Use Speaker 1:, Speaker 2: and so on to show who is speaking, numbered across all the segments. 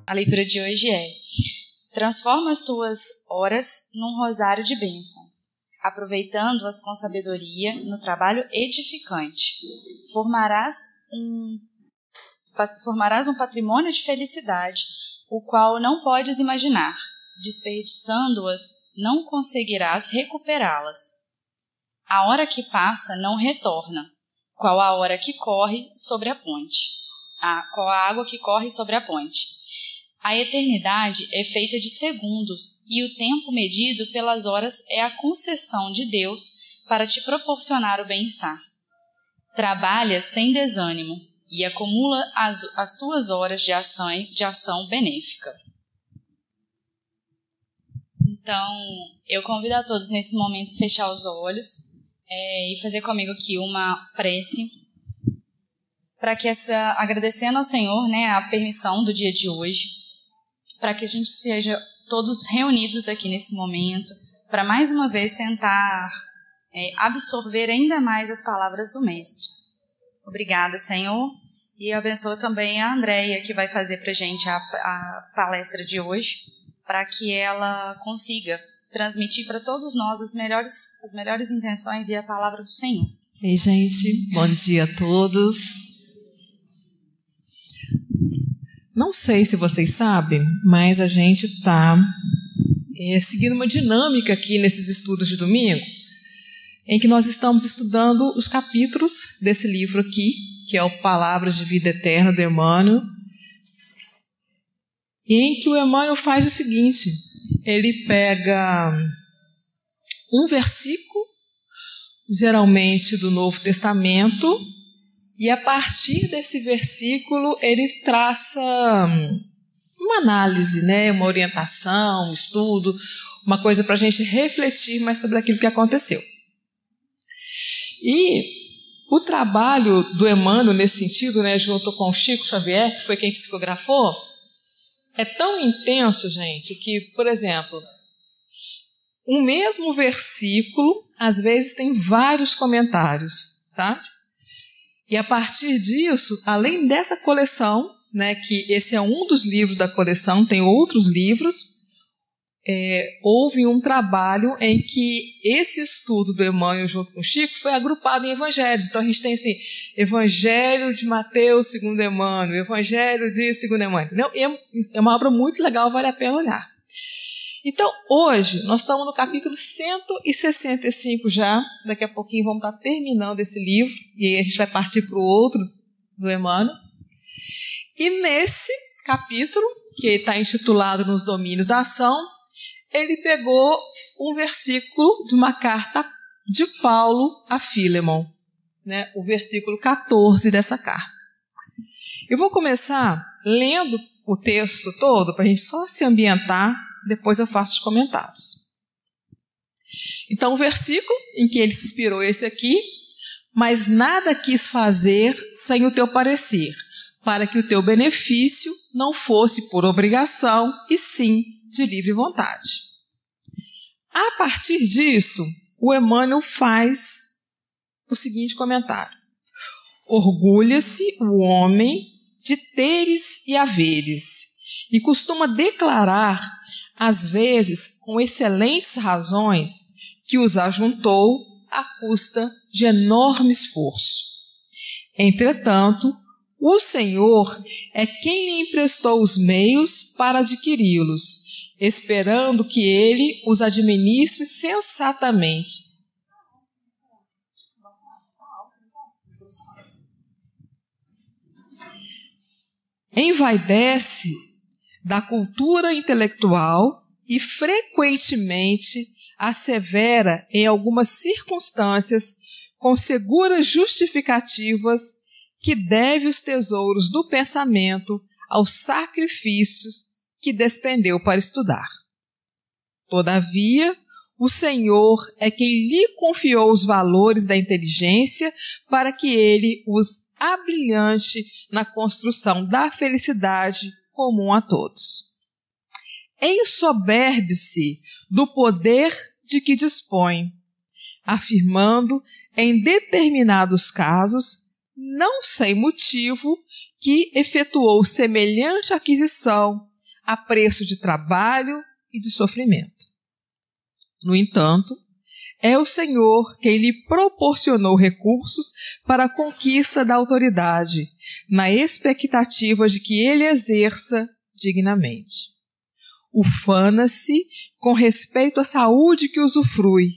Speaker 1: A leitura de hoje é: transforma as tuas horas num rosário de bênçãos, aproveitando-as com sabedoria no trabalho edificante. Formarás um patrimônio de felicidade, o qual não podes imaginar. Desperdiçando-as, não conseguirás recuperá-las. A hora que passa não retorna, qual a hora que corre sobre a ponte. Qual a água que corre sobre a ponte. A eternidade é feita de segundos, e o tempo medido pelas horas é a concessão de Deus para te proporcionar o bem-estar. Trabalha sem desânimo e acumula as tuas horas de ação benéfica. Então, eu convido a todos nesse momento a fechar os olhos e fazer comigo aqui uma prece, para que agradecendo ao Senhor, a permissão do dia de hoje, para que a gente seja todos reunidos aqui nesse momento, para mais uma vez tentar absorver ainda mais as palavras do Mestre. Obrigada, Senhor, e abençoa também a Andréia, que vai fazer para a gente a palestra de hoje, para que ela consiga transmitir para todos nós as melhores intenções e a palavra do Senhor.
Speaker 2: Ei, gente, bom dia a todos. Não sei se vocês sabem, mas a gente está seguindo uma dinâmica aqui nesses estudos de domingo, em que nós estamos estudando os capítulos desse livro aqui, que é o Palavras de Vida Eterna, do Emmanuel, em que o Emmanuel faz o seguinte: ele pega um versículo, geralmente do Novo Testamento, e a partir desse versículo ele traça uma análise, uma orientação, um estudo, uma coisa para a gente refletir mais sobre aquilo que aconteceu. E o trabalho do Emmanuel nesse sentido, junto com o Chico Xavier, que foi quem psicografou, é tão intenso, gente, que, por exemplo, um mesmo versículo, às vezes, tem vários comentários, sabe? E a partir disso, além dessa coleção, que esse é um dos livros da coleção, tem outros livros, houve um trabalho em que esse estudo do Emmanuel junto com o Chico foi agrupado em evangelhos. Então a gente tem assim, Evangelho de Mateus segundo Emmanuel, Evangelho de segundo Emmanuel. É uma obra muito legal, vale a pena olhar. Então, hoje, nós estamos no capítulo 165 já. Daqui a pouquinho vamos estar terminando esse livro. E aí a gente vai partir para o outro, do Emmanuel. E nesse capítulo, que está intitulado Nos Domínios da Ação, ele pegou um versículo de uma carta de Paulo a Filemon. O versículo 14 dessa carta. Eu vou começar lendo o texto todo, para a gente só se ambientar. Depois eu faço os comentários. Então, o versículo em que ele se inspirou é esse aqui: mas nada quis fazer sem o teu parecer, para que o teu benefício não fosse por obrigação, e sim de livre vontade. A partir disso, o Emmanuel faz o seguinte comentário: orgulha-se o homem de teres e haveres, e costuma declarar, às vezes, com excelentes razões, que os ajuntou à custa de enorme esforço. Entretanto, o Senhor é quem lhe emprestou os meios para adquiri-los, esperando que ele os administre sensatamente. Envaidece da cultura intelectual e frequentemente assevera em algumas circunstâncias com seguras justificativas que deve os tesouros do pensamento aos sacrifícios que despendeu para estudar. Todavia, o Senhor é quem lhe confiou os valores da inteligência para que ele os abrilhante na construção da felicidade comum a todos. Ensoberbe-se do poder de que dispõe, afirmando em determinados casos, não sem motivo, que efetuou semelhante aquisição a preço de trabalho e de sofrimento. No entanto, é o Senhor quem lhe proporcionou recursos para a conquista da autoridade, na expectativa de que ele exerça dignamente. Ufana-se com respeito à saúde que usufrui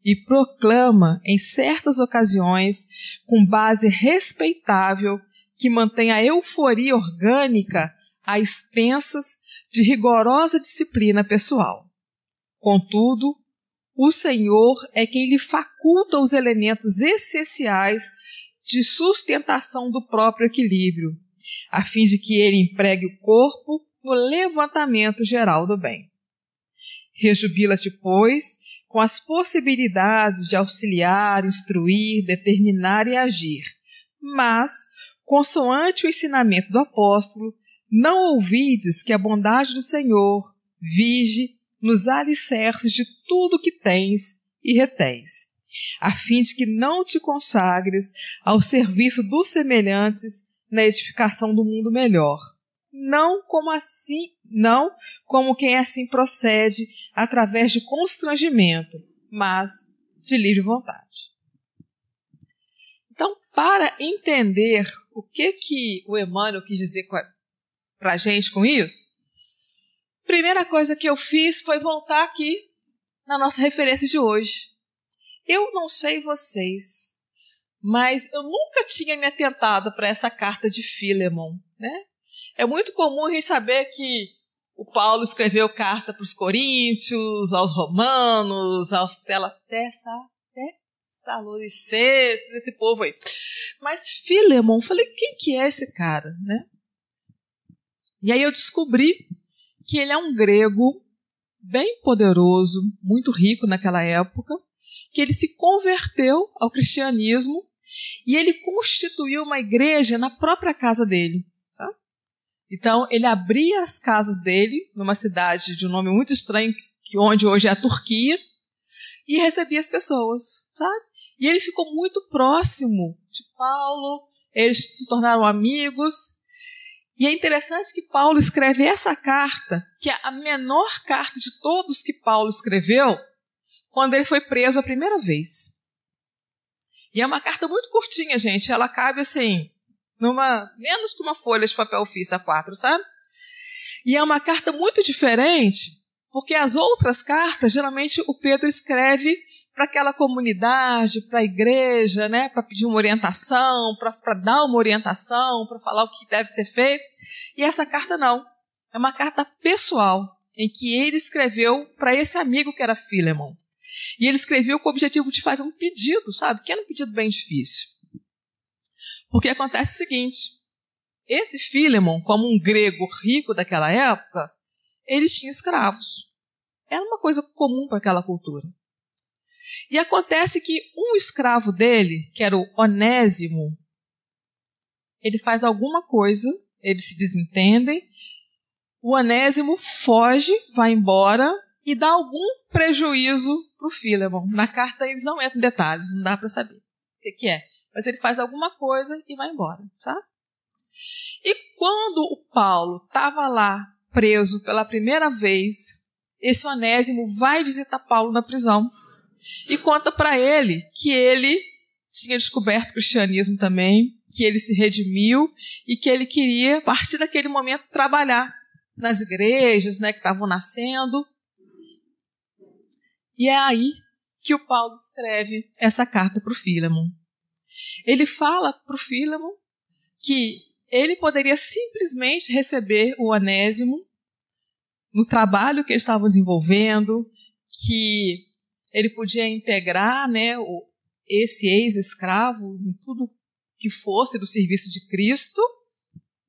Speaker 2: e proclama, em certas ocasiões, com base respeitável, que mantém a euforia orgânica a expensas de rigorosa disciplina pessoal. Contudo, o Senhor é quem lhe faculta os elementos essenciais de sustentação do próprio equilíbrio, a fim de que ele empregue o corpo no levantamento geral do bem. Rejubila-te, pois, com as possibilidades de auxiliar, instruir, determinar e agir, mas, consoante o ensinamento do apóstolo, não ouvides que a bondade do Senhor vige nos alicerces de tudo que tens e retens, a fim de que não te consagres ao serviço dos semelhantes na edificação do mundo melhor, não como quem assim procede através de constrangimento, mas de livre vontade. Então, para entender o que o Emmanuel quis dizer para a gente com isso, a primeira coisa que eu fiz foi voltar aqui na nossa referência de hoje. Eu não sei vocês, mas eu nunca tinha me atentado para essa carta de Filemon, né? É muito comum a gente saber que o Paulo escreveu carta para os coríntios, aos romanos, aos tessalonicenses, esse povo aí. Mas Filemon, falei, quem que é esse cara, né? E aí eu descobri que ele é um grego bem poderoso, muito rico naquela época, que ele se converteu ao cristianismo e ele constituiu uma igreja na própria casa dele. Tá? Então, ele abria as casas dele, numa cidade de um nome muito estranho, onde hoje é a Turquia, e recebia as pessoas, sabe? E ele ficou muito próximo de Paulo, eles se tornaram amigos. E é interessante que Paulo escreve essa carta, que é a menor carta de todos que Paulo escreveu, quando ele foi preso a primeira vez. E é uma carta muito curtinha, gente. Ela cabe assim, menos que uma folha de papel ofício A4, sabe? E é uma carta muito diferente, porque as outras cartas, geralmente o Pedro escreve para aquela comunidade, para a igreja, né, para pedir uma orientação, para dar uma orientação, para falar o que deve ser feito. E essa carta não. É uma carta pessoal, em que ele escreveu para esse amigo que era Filemon. E ele escreveu com o objetivo de fazer um pedido, sabe? Que era um pedido bem difícil. Porque acontece o seguinte, esse Filemon, como um grego rico daquela época, ele tinha escravos. Era uma coisa comum para aquela cultura. E acontece que um escravo dele, que era o Onésimo, ele faz alguma coisa, eles se desentendem, o Onésimo foge, vai embora e dá algum prejuízo para o Filemon. Na carta eles não entram em detalhes, não dá para saber o que é. Mas ele faz alguma coisa e vai embora, sabe? E quando o Paulo estava lá preso pela primeira vez, esse Onésimo vai visitar Paulo na prisão e conta para ele que ele tinha descoberto o cristianismo também, que ele se redimiu e que ele queria, a partir daquele momento, trabalhar nas igrejas, né, que estavam nascendo. E é aí que o Paulo escreve essa carta para o Filemon. Ele fala para o Filemon que ele poderia simplesmente receber o Onésimo no trabalho que eles estavam desenvolvendo, que ele podia integrar, né, esse ex-escravo em tudo que fosse do serviço de Cristo,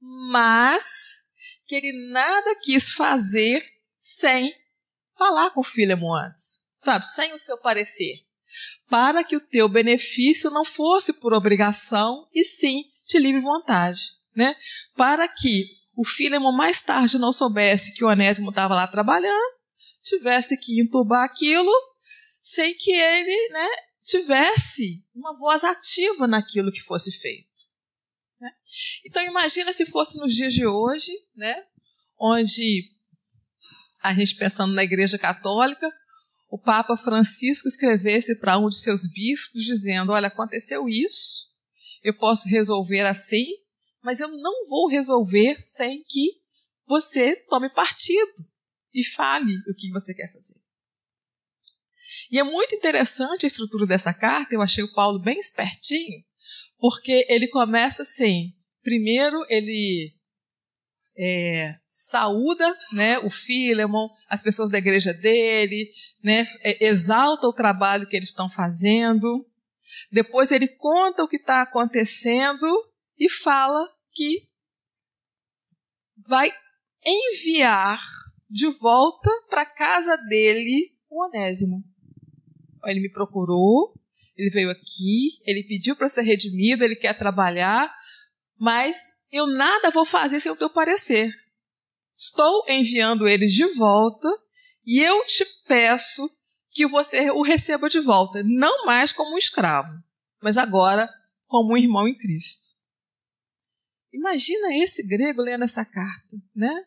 Speaker 2: mas que ele nada quis fazer sem falar com o Filemon antes, sabe, sem o seu parecer, para que o teu benefício não fosse por obrigação e sim de livre vontade, né? Para que o Filemon mais tarde não soubesse que o Onésimo estava lá trabalhando, tivesse que entubar aquilo, sem que ele, né, tivesse uma voz ativa naquilo que fosse feito. Né? Então imagina se fosse nos dias de hoje, né, onde a gente pensando na Igreja Católica, o Papa Francisco escrevesse para um de seus bispos dizendo, olha, aconteceu isso, eu posso resolver assim, mas eu não vou resolver sem que você tome partido e fale o que você quer fazer. E é muito interessante a estrutura dessa carta, eu achei o Paulo bem espertinho, porque ele começa assim, primeiro ele saúda, né, o Filemon, as pessoas da igreja dele, né, exalta o trabalho que eles estão fazendo, depois ele conta o que está acontecendo e fala que vai enviar de volta para a casa dele o Onésimo. Ele me procurou, ele veio aqui, ele pediu para ser redimido, ele quer trabalhar, mas eu nada vou fazer sem o teu parecer. Estou enviando ele de volta e eu te peço que você o receba de volta, não mais como um escravo, mas agora como um irmão em Cristo. Imagina esse grego lendo essa carta, né?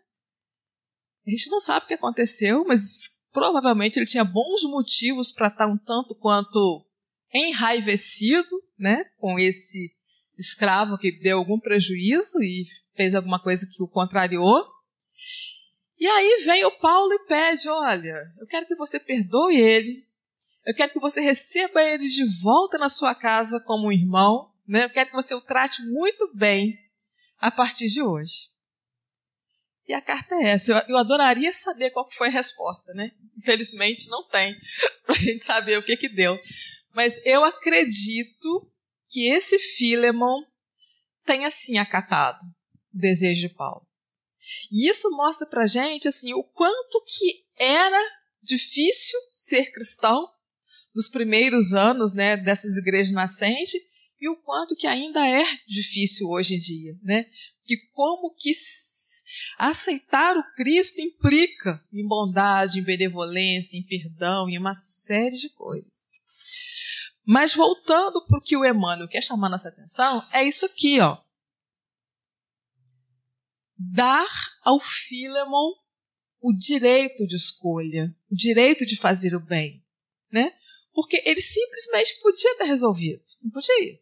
Speaker 2: A gente não sabe o que aconteceu, mas provavelmente ele tinha bons motivos para estar um tanto quanto enraivecido, né, com esse escravo que deu algum prejuízo e fez alguma coisa que o contrariou. E aí vem o Paulo e pede, olha, eu quero que você perdoe ele, eu quero que você receba ele de volta na sua casa como um irmão, né? Eu quero que você o trate muito bem a partir de hoje. E a carta é essa. Eu adoraria saber qual foi a resposta, né? Infelizmente não tem, para a gente saber o que deu. Mas eu acredito que esse Filemon tenha, sim, acatado o desejo de Paulo. E isso mostra para a gente, assim, o quanto que era difícil ser cristão nos primeiros anos, né, dessas igrejas nascentes, e o quanto que ainda é difícil hoje em dia, né? Que como que aceitar o Cristo implica em bondade, em benevolência, em perdão, em uma série de coisas. Mas voltando para o que o Emmanuel quer chamar nossa atenção, é isso aqui, ó. Dar ao Filemon o direito de escolha, o direito de fazer o bem, né? Porque ele simplesmente podia ter resolvido. Não podia.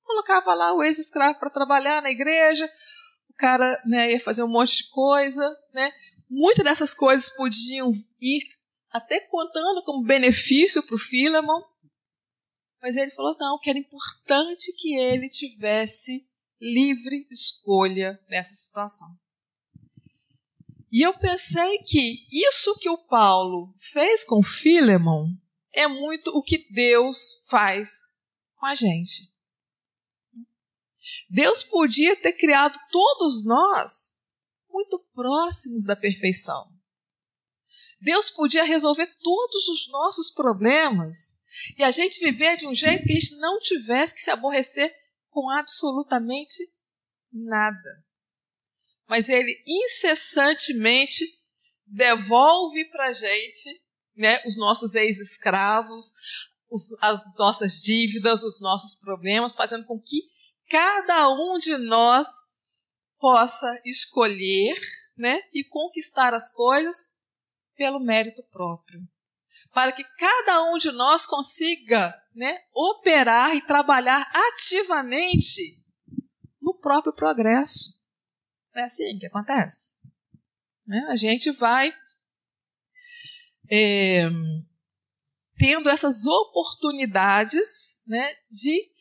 Speaker 2: Colocava lá o ex-escravo para trabalhar na igreja, o cara, né, ia fazer um monte de coisa, né? Muitas dessas coisas podiam ir até contando como benefício para o Filemon, mas ele falou, não, que era importante que ele tivesse livre escolha nessa situação. E eu pensei que isso que o Paulo fez com Filemon é muito o que Deus faz com a gente. Deus podia ter criado todos nós muito próximos da perfeição. Deus podia resolver todos os nossos problemas e a gente viver de um jeito que a gente não tivesse que se aborrecer com absolutamente nada. Mas Ele incessantemente devolve para a gente, né, os nossos ex-escravos, as nossas dívidas, os nossos problemas, fazendo com que cada um de nós possa escolher, né, e conquistar as coisas pelo mérito próprio. Para que cada um de nós consiga, né, operar e trabalhar ativamente no próprio progresso. É assim que acontece. Né? A gente vai tendo essas oportunidades, né, de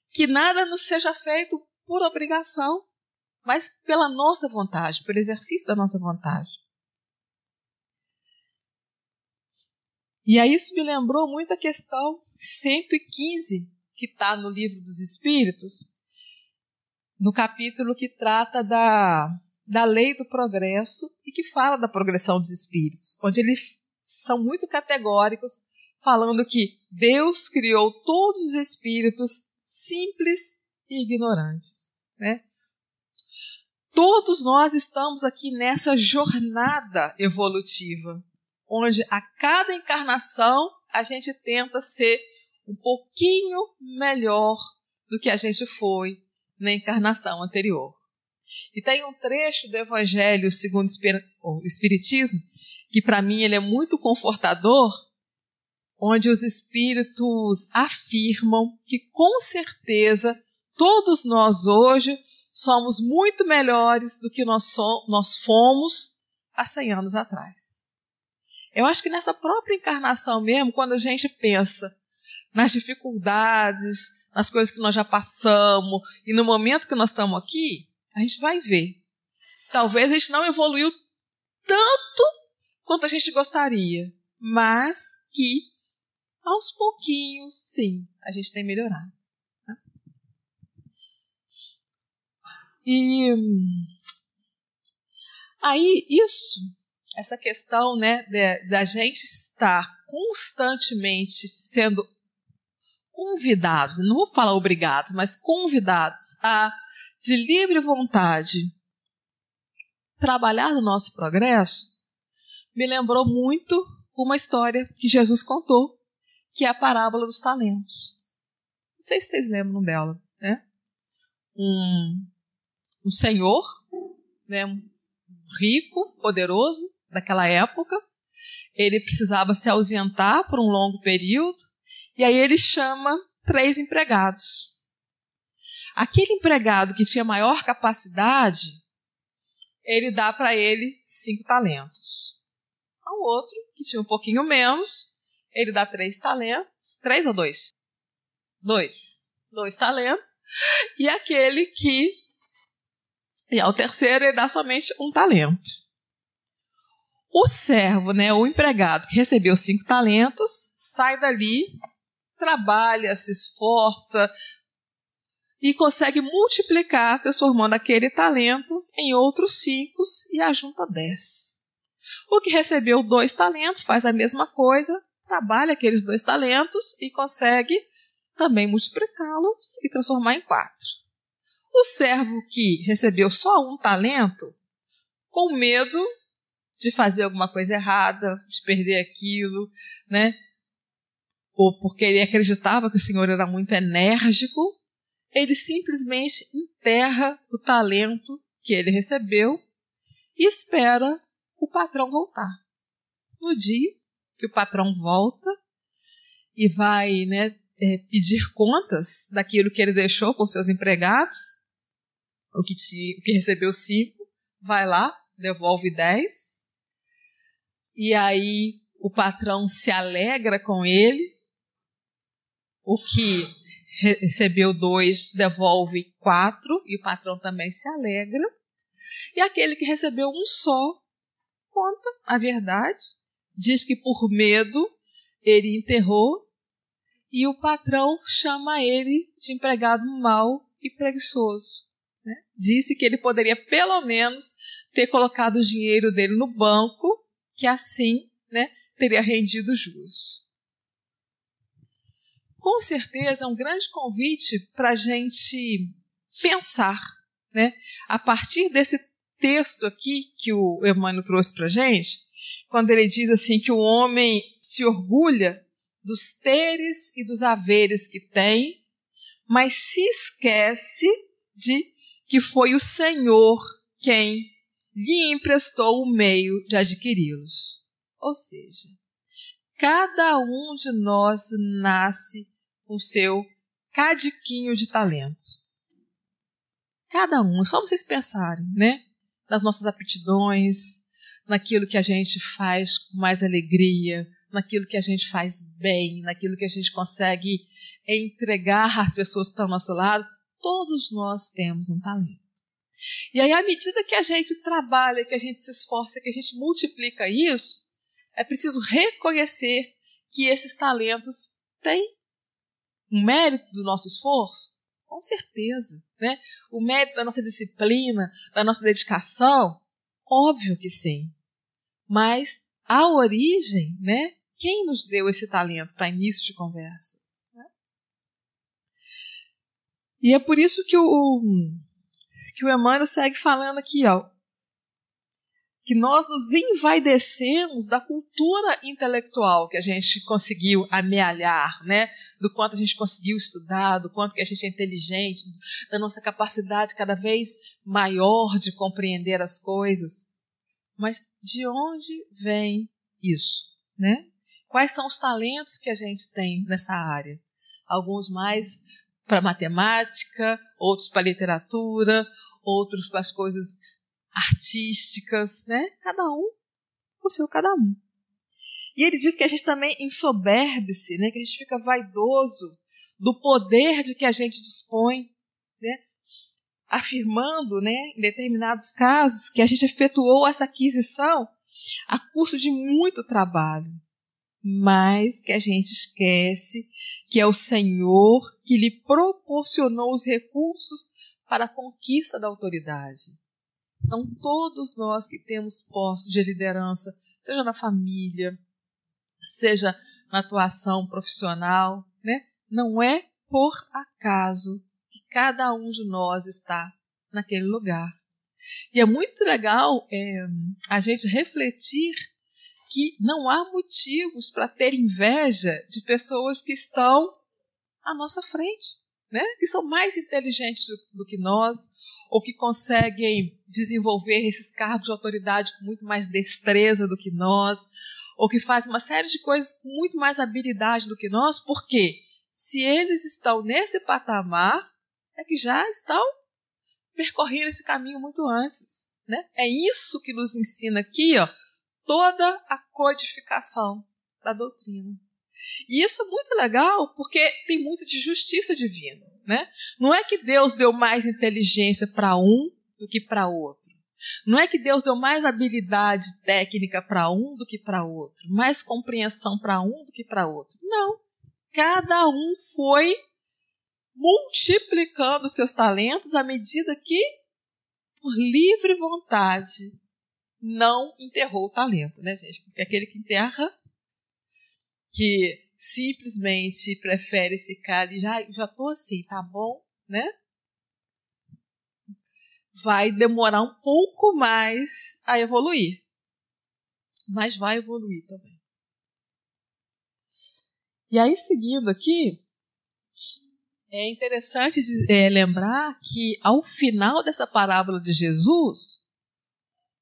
Speaker 2: que nada nos seja feito por obrigação, mas pela nossa vontade, pelo exercício da nossa vontade. E aí isso me lembrou muito a questão 115, que está no Livro dos Espíritos, no capítulo que trata da lei do progresso e que fala da progressão dos espíritos, onde eles são muito categóricos, falando que Deus criou todos os espíritos simples e ignorantes, né? Todos nós estamos aqui nessa jornada evolutiva, onde a cada encarnação a gente tenta ser um pouquinho melhor do que a gente foi na encarnação anterior. E tem um trecho do Evangelho segundo o Espiritismo que para mim ele é muito confortador, onde os espíritos afirmam que com certeza todos nós hoje somos muito melhores do que nós fomos há 100 anos atrás. Eu acho que nessa própria encarnação mesmo, quando a gente pensa nas dificuldades, nas coisas que nós já passamos, e no momento que nós estamos aqui, a gente vai ver. Talvez a gente não evoluiu tanto quanto a gente gostaria, mas que, aos pouquinhos, sim, a gente tem melhorado. Tá? E aí, essa questão, né, da gente estar constantemente sendo convidados, não vou falar obrigados, mas convidados a, de livre vontade, trabalhar no nosso progresso, me lembrou muito uma história que Jesus contou, que é a parábola dos talentos. Não sei se vocês lembram dela, né? Um senhor, né, rico, poderoso, daquela época, ele precisava se ausentar por um longo período, e aí ele chama 3 empregados. Aquele empregado que tinha maior capacidade, ele dá para ele 5 talentos. Ao outro, que tinha um pouquinho menos, ele dá 3 talentos. 3 ou 2? 2 talentos. E aquele que... E ao terceiro, ele dá somente 1 talento. O servo, né, o empregado que recebeu 5 talentos, sai dali, trabalha, se esforça e consegue multiplicar, transformando aquele talento em outros 5 e ajunta 10. O que recebeu 2 talentos faz a mesma coisa, trabalha aqueles 2 talentos e consegue também multiplicá-los e transformar em 4. O servo que recebeu só 1 talento, com medo de fazer alguma coisa errada, de perder aquilo, né? Ou porque ele acreditava que o Senhor era muito enérgico, ele simplesmente enterra o talento que ele recebeu e espera o patrão voltar. No dia que o patrão volta e vai, né, pedir contas daquilo que ele deixou com seus empregados, o que recebeu 5, vai lá, devolve 10, e aí o patrão se alegra com ele, o que recebeu 2 devolve 4, e o patrão também se alegra, e aquele que recebeu 1 só, conta a verdade, diz que por medo ele enterrou, e o patrão chama ele de empregado mau e preguiçoso. Né? Disse que ele poderia pelo menos ter colocado o dinheiro dele no banco, que assim, né, teria rendido jus. Com certeza é um grande convite para a gente pensar, né, a partir desse texto aqui que o Emmanuel trouxe para a gente, quando ele diz assim que o homem se orgulha dos teres e dos haveres que tem, mas se esquece de que foi o Senhor quem lhe emprestou o meio de adquiri-los. Ou seja, cada um de nós nasce com seu cadiquinho de talento. Cada um, é só vocês pensarem, né? Nas nossas aptidões, naquilo que a gente faz com mais alegria, naquilo que a gente faz bem, naquilo que a gente consegue entregar às pessoas que estão ao nosso lado. Todos nós temos um talento. E aí, à medida que a gente trabalha, que a gente se esforça, que a gente multiplica isso, é preciso reconhecer que esses talentos têm um mérito do nosso esforço? Com certeza, né? O mérito da nossa disciplina, da nossa dedicação? Óbvio que sim. Mas a origem, né? Quem nos deu esse talento para início de conversa? Né? E é por isso que o Emmanuel segue falando aqui, ó, que nós nos envaidecemos da cultura intelectual que a gente conseguiu amealhar, né? Do quanto a gente conseguiu estudar, do quanto que a gente é inteligente, da nossa capacidade cada vez maior de compreender as coisas. Mas de onde vem isso, né? Quais são os talentos que a gente tem nessa área? Alguns mais para matemática, outros para literatura, outros para as coisas artísticas, né? Cada um o seu cada um. E ele diz que a gente também ensoberbe-se, né? Que a gente fica vaidoso do poder de que a gente dispõe, né? Afirmando, né, em determinados casos, que a gente efetuou essa aquisição a custo de muito trabalho, mas que a gente esquece que é o Senhor que lhe proporcionou os recursos para a conquista da autoridade. Então, todos nós que temos postos de liderança, seja na família, seja na atuação profissional, né, não é por acaso que cada um de nós está naquele lugar. E é muito legal a gente refletir que não há motivos para ter inveja de pessoas que estão à nossa frente, né? Que são mais inteligentes do que nós, ou que conseguem desenvolver esses cargos de autoridade com muito mais destreza do que nós, ou que fazem uma série de coisas com muito mais habilidade do que nós, porque se eles estão nesse patamar, é que já estão percorrendo esse caminho muito antes, né? É isso que nos ensina aqui, ó, toda a codificação da doutrina. E isso é muito legal porque tem muito de justiça divina, né? Não é que Deus deu mais inteligência para um do que para outro. Não é que Deus deu mais habilidade técnica para um do que para outro, mais compreensão para um do que para outro. Não. Cada um foi multiplicando seus talentos à medida que, por livre vontade, não enterrou o talento, né, gente? Porque aquele que enterra, que simplesmente prefere ficar ali, já estou assim, tá bom, né? Vai demorar um pouco mais a evoluir. Mas vai evoluir também. E aí, seguindo aqui, é interessante lembrar que, ao final dessa parábola de Jesus,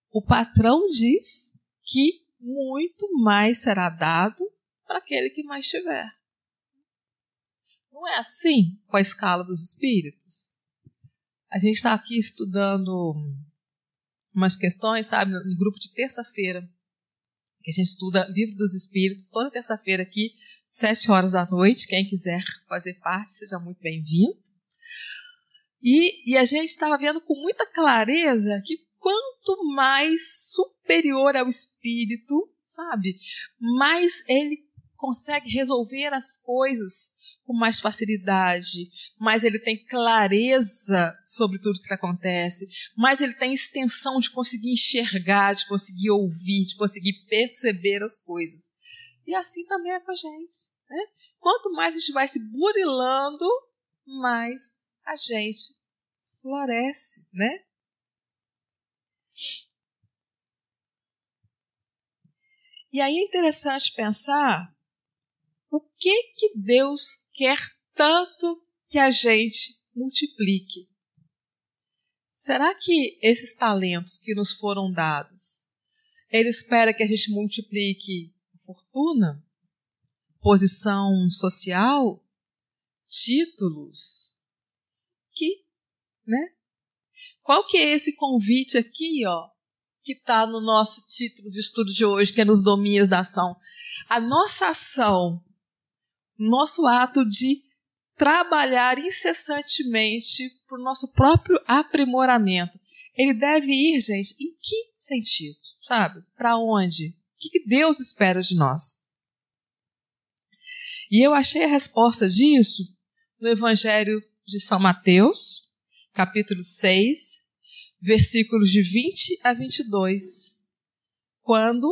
Speaker 2: o patrão diz que muito mais será dado para aquele que mais tiver. Não é assim com a escala dos espíritos? A gente está aqui estudando umas questões, sabe, no grupo de terça-feira, que a gente estuda Livro dos Espíritos, toda terça-feira aqui, 7 horas da noite. Quem quiser fazer parte, seja muito bem-vindo. E a gente estava vendo com muita clareza que quanto mais superior é o espírito, sabe, mais ele consegue resolver as coisas com mais facilidade, mais ele tem clareza sobre tudo que acontece, mais ele tem extensão de conseguir enxergar, de conseguir ouvir, de conseguir perceber as coisas. E assim também é com a gente, né? Quanto mais a gente vai se burilando, mais a gente floresce, né? E aí é interessante pensar o que Deus quer tanto que a gente multiplique. Será que esses talentos que nos foram dados, Ele espera que a gente multiplique fortuna, posição social, títulos? Né? Qual que é esse convite aqui, ó, que está no nosso título de estudo de hoje, que é nos domínios da ação? A nossa ação, nosso ato de trabalhar incessantemente para o nosso próprio aprimoramento, ele deve ir, gente, em que sentido? Sabe? Para onde? O que Deus espera de nós? E eu achei a resposta disso no Evangelho de São Mateus, capítulo 6, versículos de 20 a 22, quando,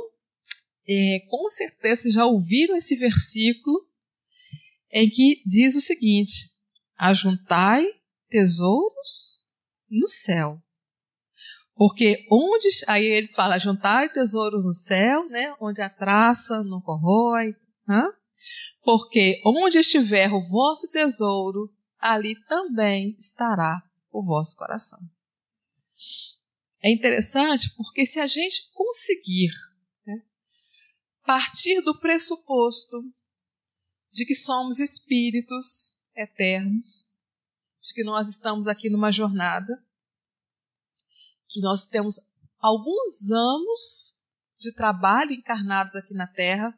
Speaker 2: com certeza, vocês já ouviram esse versículo, em que diz o seguinte: ajuntai tesouros no céu. Porque onde, aí eles falam, ajuntai tesouros no céu, né, onde a traça não corrói, porque onde estiver o vosso tesouro, ali também estará o vosso coração. é interessante porque se a gente conseguir, né, partir do pressuposto de que somos espíritos eternos, de que nós estamos aqui numa jornada, que nós temos alguns anos de trabalho encarnados aqui na Terra,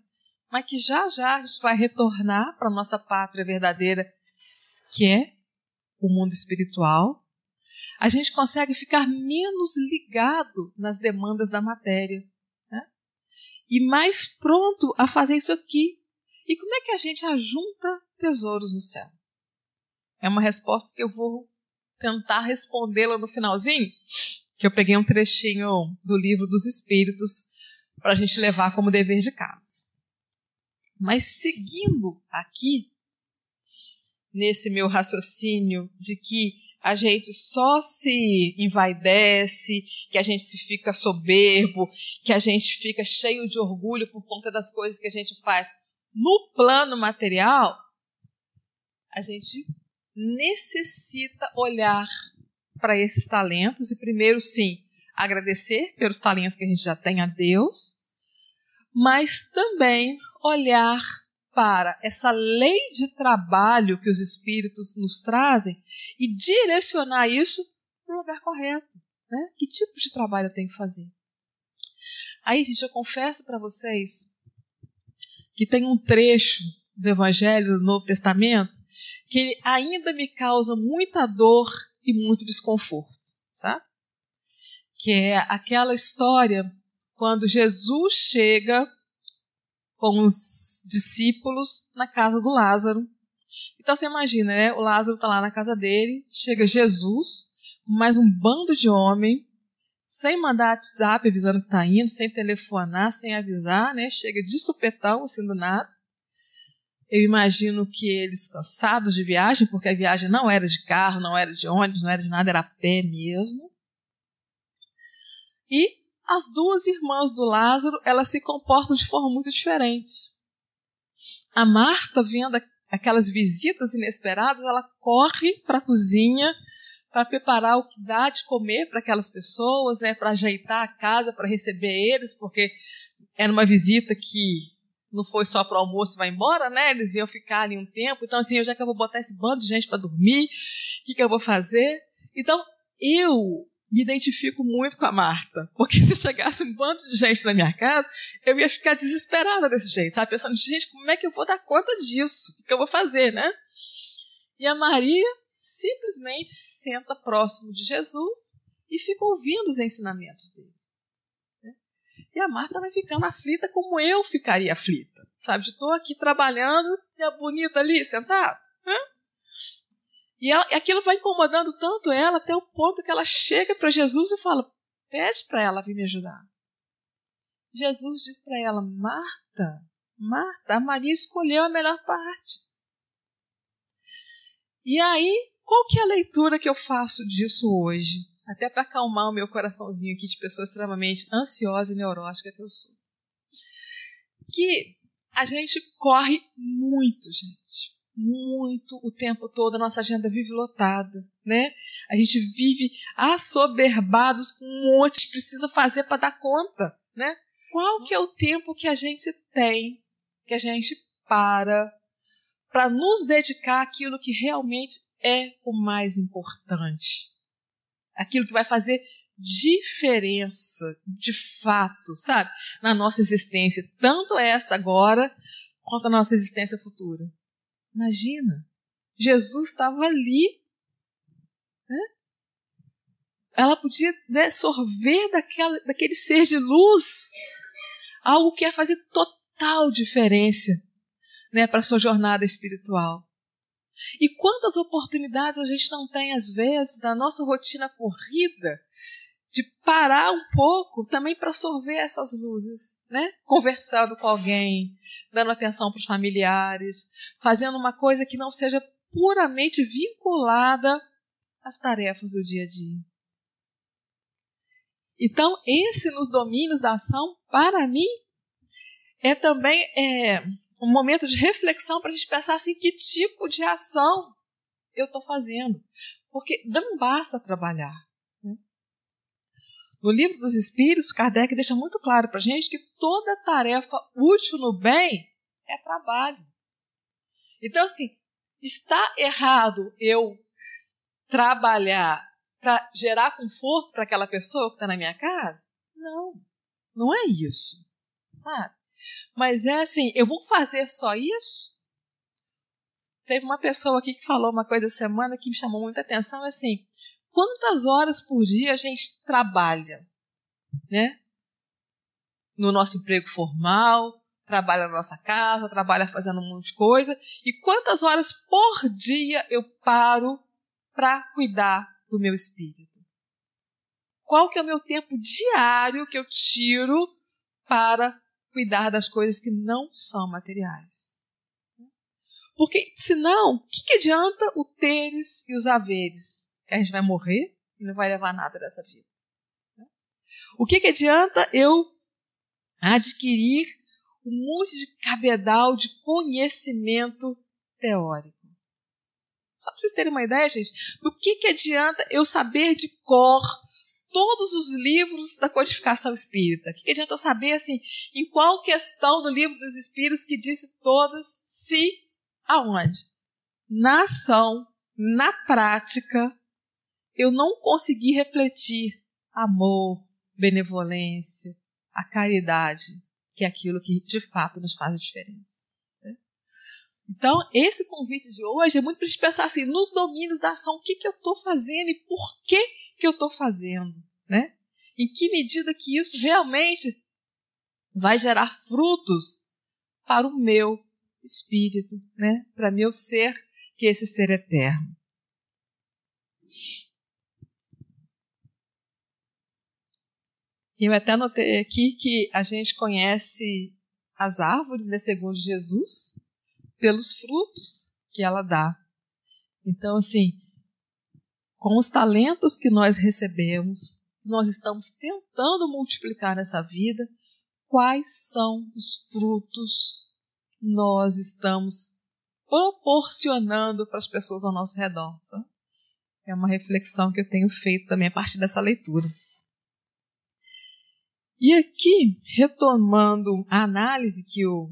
Speaker 2: mas que já já a gente vai retornar para a nossa pátria verdadeira, que é o mundo espiritual, a gente consegue ficar menos ligado nas demandas da matéria, né? E mais pronto a fazer isso aqui. E como é que a gente ajunta tesouros no céu? É uma resposta que eu vou tentar respondê-la no finalzinho, que eu peguei um trechinho do Livro dos Espíritos para a gente levar como dever de casa. Mas seguindo aqui, nesse meu raciocínio de que a gente só se envaidece, que a gente se fica soberbo, que a gente fica cheio de orgulho por conta das coisas que a gente faz no plano material, a gente necessita olhar para esses talentos e primeiro, sim, agradecer pelos talentos que a gente já tem a Deus, mas também olhar para essa lei de trabalho que os espíritos nos trazem e direcionar isso para o lugar correto, né? Que tipo de trabalho eu tenho que fazer? Aí, gente, eu confesso para vocês que tem um trecho do Evangelho do Novo Testamento que ainda me causa muita dor e muito desconforto, sabe? Que é aquela história quando Jesus chega com os discípulos na casa do Lázaro. Então você imagina, né? O Lázaro está lá na casa dele, chega Jesus, mais um bando de homem, sem mandar WhatsApp avisando que está indo, sem telefonar, sem avisar, né? Chega de supetão, assim do nada. Eu imagino que eles cansados de viagem, porque a viagem não era de carro, não era de ônibus, não era de nada, era a pé mesmo. E as duas irmãs do Lázaro, elas se comportam de forma muito diferente. A Marta, vendo aquelas visitas inesperadas, ela corre para a cozinha para preparar o que dá de comer para aquelas pessoas, né, para ajeitar a casa, para receber eles, porque era uma visita que não foi só para o almoço e vai embora, né? Eles iam ficar ali um tempo. Então, assim, já que eu vou botar esse bando de gente para dormir, o que eu vou fazer? Então, eu me identifico muito com a Marta, porque se chegasse um bando de gente na minha casa, eu ia ficar desesperada desse jeito, sabe? Pensando, gente, como é que eu vou dar conta disso? O que eu vou fazer, né? E a Maria simplesmente senta próximo de Jesus e fica ouvindo os ensinamentos dele. E a Marta vai ficando aflita como eu ficaria aflita, sabe? De estou aqui trabalhando e a bonita ali sentada, né? E aquilo vai incomodando tanto ela até o ponto que ela chega para Jesus e fala, pede para ela vir me ajudar. Jesus diz para ela, Marta, a Maria escolheu a melhor parte. E aí, qual que é a leitura que eu faço disso hoje? Até para acalmar o meu coraçãozinho aqui de pessoa extremamente ansiosa e neurótica que eu sou. Que a gente corre muito, gente. Muito o tempo todo, a nossa agenda vive lotada, né? A gente vive assoberbados com um monte que precisa fazer para dar conta, né? Qual que é o tempo que a gente tem, que a gente para nos dedicar àquilo que realmente é o mais importante? Aquilo que vai fazer diferença, de fato, sabe? Na nossa existência, tanto essa agora, quanto a nossa existência futura. Imagina, Jesus estava ali, né? Ela podia, né, sorver daquele ser de luz, algo que ia fazer total diferença, né, para a sua jornada espiritual. E quantas oportunidades a gente não tem, às vezes, na nossa rotina corrida, de parar um pouco também para sorver essas luzes, né? Conversando com alguém, dando atenção para os familiares, fazendo uma coisa que não seja puramente vinculada às tarefas do dia a dia. Então, esse nos domínios da ação, para mim, é também um momento de reflexão para a gente pensar assim, que tipo de ação eu estou fazendo. Porque não basta trabalhar. Né? No Livro dos Espíritos, Kardec deixa muito claro para a gente que toda tarefa útil no bem é trabalho. Então, assim, está errado eu trabalhar para gerar conforto para aquela pessoa que está na minha casa? Não, não é isso, sabe? Mas é assim, eu vou fazer só isso? Teve uma pessoa aqui que falou uma coisa essa semana que me chamou muita atenção, assim, quantas horas por dia a gente trabalha, né? No nosso emprego formal, trabalha na nossa casa, trabalha fazendo um monte de coisa, e quantas horas por dia eu paro para cuidar do meu espírito? Qual que é o meu tempo diário que eu tiro para cuidar das coisas que não são materiais? Porque, senão, o que adianta o teres e os haveres? Que a gente vai morrer e não vai levar nada dessa vida. O que adianta eu adquirir um monte de cabedal de conhecimento teórico? Só para vocês terem uma ideia, gente, do que adianta eu saber de cor todos os livros da codificação espírita? O que adianta eu saber, assim, em qual questão do Livro dos Espíritos que disse todas, se, aonde? Na ação, na prática, eu não consegui refletir amor, benevolência, a caridade, que é aquilo que de fato nos faz a diferença. Né? Então, esse convite de hoje é muito para a gente pensar assim, nos domínios da ação, o que eu estou fazendo e por que eu estou fazendo? Né? Em que medida que isso realmente vai gerar frutos para o meu espírito, né? Para meu ser, que é esse ser eterno. Eu até notei aqui que a gente conhece as árvores, né, segundo Jesus, pelos frutos que ela dá. Então, assim, com os talentos que nós recebemos, nós estamos tentando multiplicar nessa vida, quais são os frutos que nós estamos proporcionando para as pessoas ao nosso redor. Sabe? É uma reflexão que eu tenho feito também a partir dessa leitura. E aqui, retomando a análise que o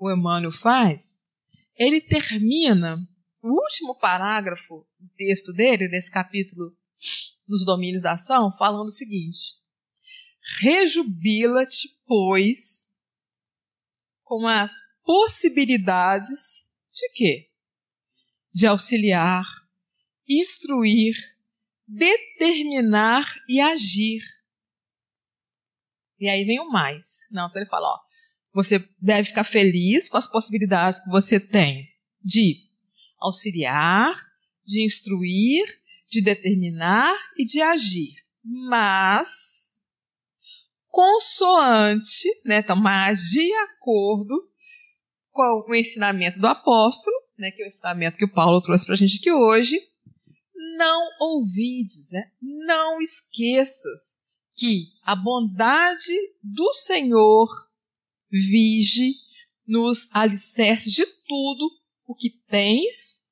Speaker 2: Emmanuel faz, ele termina o último parágrafo do texto dele, desse capítulo nos domínios da ação, falando o seguinte: rejubila-te, pois, com as possibilidades de quê? De auxiliar, instruir, determinar e agir. E aí vem o mais. Não, então ele fala, ó, você deve ficar feliz com as possibilidades que você tem de auxiliar, de instruir, de determinar e de agir. Mas, consoante, né, então, mas de acordo com o ensinamento do apóstolo, né, que é o ensinamento que o Paulo trouxe para a gente aqui hoje, não ouvides, né, não esqueças que a bondade do Senhor vige nos alicerces de tudo o que tens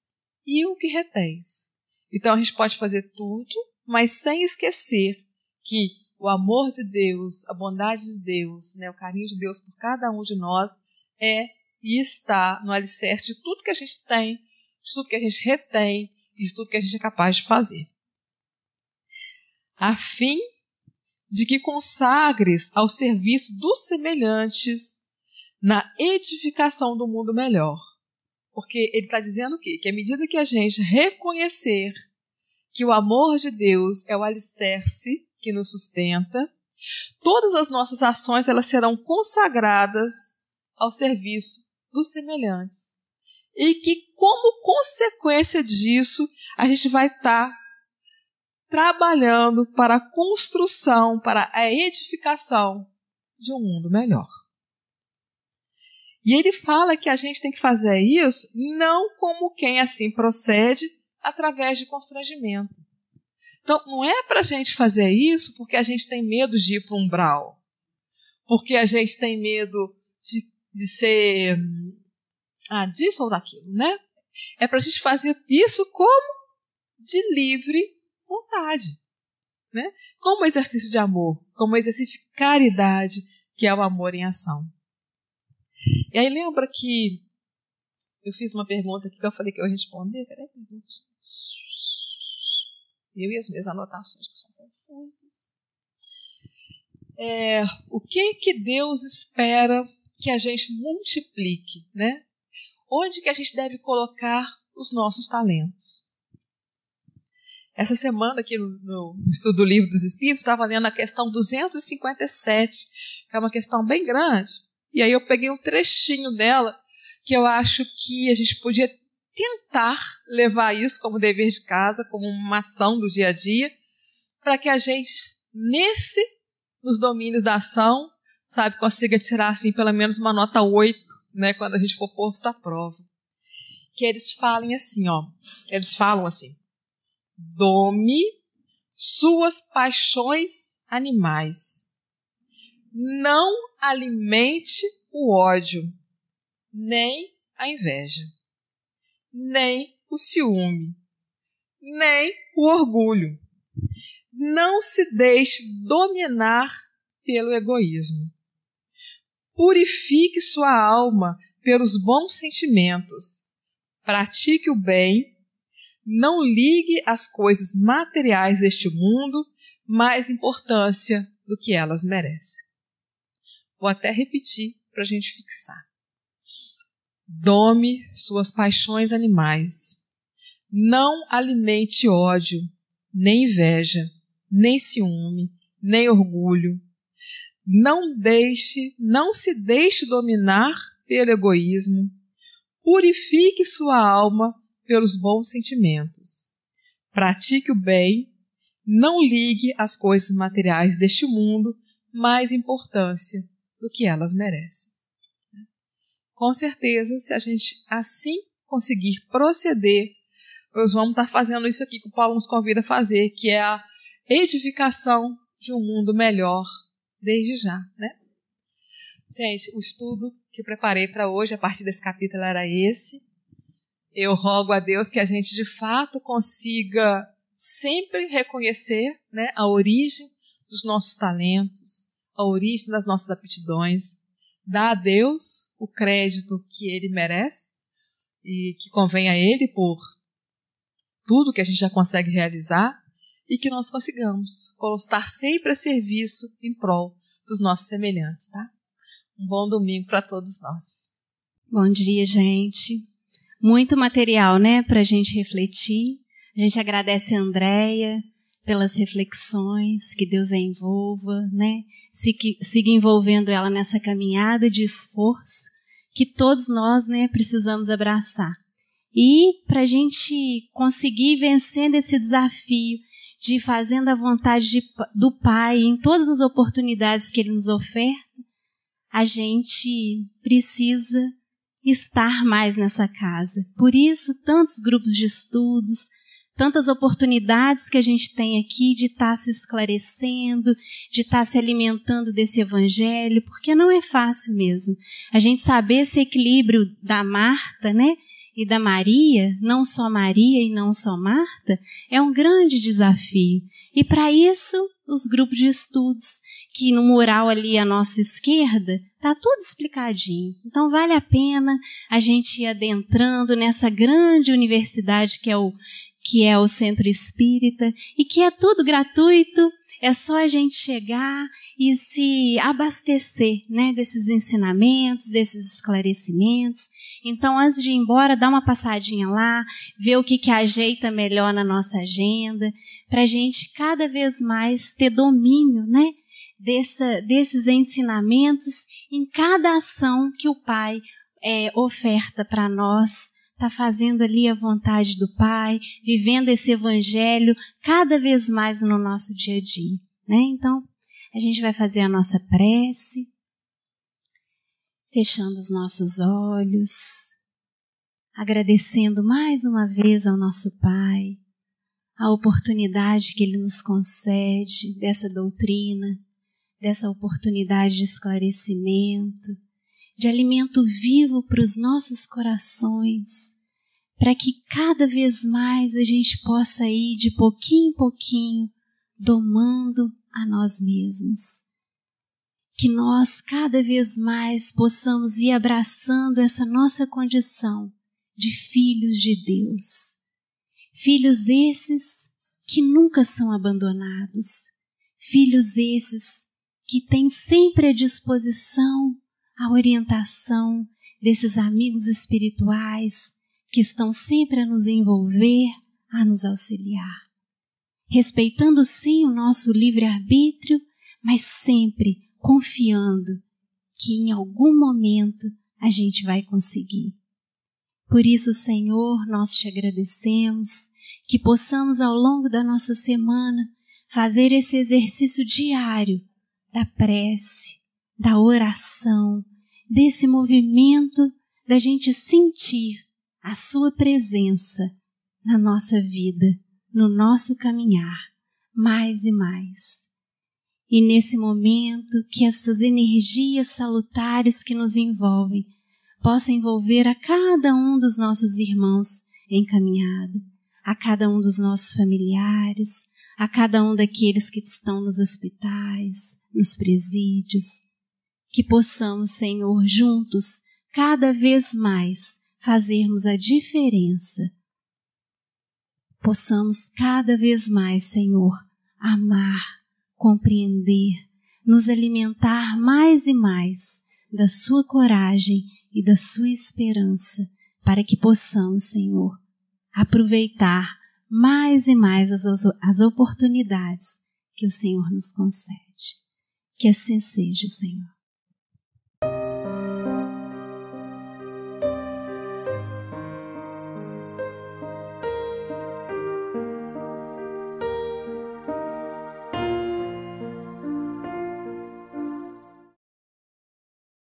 Speaker 2: e o que retens. Então a gente pode fazer tudo, mas sem esquecer que o amor de Deus, a bondade de Deus, né, o carinho de Deus por cada um de nós é e está no alicerce de tudo que a gente tem, de tudo que a gente retém e de tudo que a gente é capaz de fazer. A fim de que consagres ao serviço dos semelhantes na edificação do mundo melhor. Porque ele está dizendo o quê? Que à medida que a gente reconhecer que o amor de Deus é o alicerce que nos sustenta, todas as nossas ações elas serão consagradas ao serviço dos semelhantes. E que, como consequência disso, a gente vai estar trabalhando para a construção, para a edificação de um mundo melhor. E ele fala que a gente tem que fazer isso não como quem assim procede através de constrangimento. Então, não é para a gente fazer isso porque a gente tem medo de ir para um umbral, porque a gente tem medo de ser disso ou daquilo, né? É para a gente fazer isso como de livre vontade, né? como exercício de amor, como exercício de caridade, que é o amor em ação. E aí lembra que eu fiz uma pergunta aqui que eu falei que eu ia responder? Peraí, eu e as minhas anotações que são confusas. O que Deus espera que a gente multiplique, né? Onde que a gente deve colocar os nossos talentos? Essa semana aqui no estudo do Livro dos Espíritos, estava lendo a questão 257, que é uma questão bem grande. E aí eu peguei um trechinho dela que eu acho que a gente podia tentar levar isso como dever de casa, como uma ação do dia a dia, para que a gente, nos domínios da ação, sabe, consiga tirar assim, pelo menos uma nota 8, né, quando a gente for posto à prova. Que eles falam assim, dome suas paixões animais. Não alimente o ódio, nem a inveja, nem o ciúme, nem o orgulho. Não se deixe dominar pelo egoísmo. Purifique sua alma pelos bons sentimentos. Pratique o bem. Não ligue às coisas materiais deste mundo mais importância do que elas merecem. Vou até repetir para a gente fixar. Dome suas paixões animais. Não alimente ódio, nem inveja, nem ciúme, nem orgulho. Não se deixe dominar pelo egoísmo. Purifique sua alma pelos bons sentimentos. Pratique o bem. Não ligue às coisas materiais deste mundo mais importância do que elas merecem. Com certeza, se a gente assim conseguir proceder, nós vamos estar fazendo isso aqui que o Paulo nos convida a fazer, que é a edificação de um mundo melhor desde já, né? Gente, o estudo que eu preparei para hoje, a partir desse capítulo, era esse. Eu rogo a Deus que a gente, de fato, consiga sempre reconhecer, né, a origem dos nossos talentos, a origem das nossas aptidões, dar a Deus o crédito que Ele merece e que convém a Ele por tudo que a gente já consegue realizar e que nós consigamos estar sempre a serviço em prol dos nossos semelhantes, tá? Um bom domingo para todos nós.
Speaker 3: Bom dia, gente. Muito material, né, para a gente refletir. A gente agradece a Andréia pelas reflexões, que Deus a envolva, né? Siga envolvendo ela nessa caminhada de esforço que todos nós, né, precisamos abraçar. E para a gente conseguir vencendo esse desafio de ir fazendo a vontade do Pai em todas as oportunidades que Ele nos oferta, a gente precisa estar mais nessa casa. Por isso, tantos grupos de estudos, tantas oportunidades que a gente tem aqui de estar se esclarecendo, de estar se alimentando desse evangelho, porque não é fácil mesmo. A gente saber esse equilíbrio da Marta, né, e da Maria, não só Maria e não só Marta, é um grande desafio. E para isso, os grupos de estudos, que no mural ali à nossa esquerda, está tudo explicadinho. Então vale a pena a gente ir adentrando nessa grande universidade que é o Centro Espírita e que é tudo gratuito, é só a gente chegar e se abastecer, né, desses ensinamentos, desses esclarecimentos. Então, antes de ir embora, dá uma passadinha lá, ver o que ajeita melhor na nossa agenda, para a gente cada vez mais ter domínio, né, desses ensinamentos em cada ação que o Pai oferta para nós. Está fazendo ali a vontade do Pai, vivendo esse evangelho cada vez mais no nosso dia a dia, né? Então, a gente vai fazer a nossa prece, fechando os nossos olhos, agradecendo mais uma vez ao nosso Pai, a oportunidade que Ele nos concede dessa doutrina, dessa oportunidade de esclarecimento, de alimento vivo para os nossos corações, para que cada vez mais a gente possa ir de pouquinho em pouquinho domando a nós mesmos. Que nós cada vez mais possamos ir abraçando essa nossa condição de filhos de Deus. Filhos esses que nunca são abandonados. Filhos esses que têm sempre à disposição a orientação desses amigos espirituais que estão sempre a nos envolver, a nos auxiliar. Respeitando sim o nosso livre-arbítrio, mas sempre confiando que em algum momento a gente vai conseguir. Por isso, Senhor, nós te agradecemos que possamos ao longo da nossa semana fazer esse exercício diário da prece, da oração, desse movimento da gente sentir a sua presença na nossa vida, no nosso caminhar, mais e mais. E nesse momento que essas energias salutares que nos envolvem possam envolver a cada um dos nossos irmãos em caminhada, a cada um dos nossos familiares, a cada um daqueles que estão nos hospitais, nos presídios, que possamos, Senhor, juntos, cada vez mais, fazermos a diferença. Possamos cada vez mais, Senhor, amar, compreender, nos alimentar mais e mais da sua coragem e da sua esperança, para que possamos, Senhor, aproveitar mais e mais as oportunidades que o Senhor nos concede. Que assim seja, Senhor.